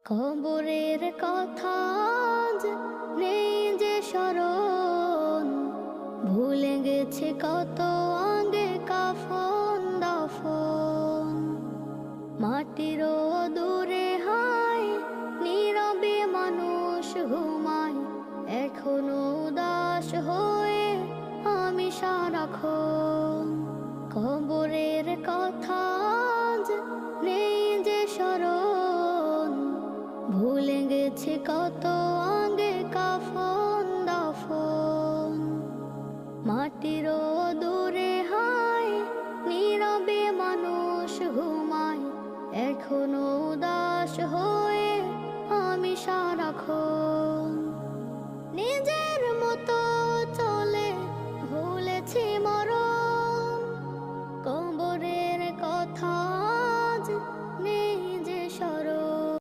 কবরের কথা আজ নেই যে স্মরণ, ভুলে গেছে কত আগে কাফন দাফন। মাটিরও দূরে হায় নীরবে মানুষ ঘুমায়, এখনো উদাস হয়ে আমি সারাক্ষণ। কবরের কথা আজ নেই যে স্মরণ, ভুলে গেছে কত আগে কাফন দাফন। মাটিরও দূরে হায় নীরবে মানুষ ঘুমায়, এখনো উদাস হয়ে আমি সারাক্ষণ।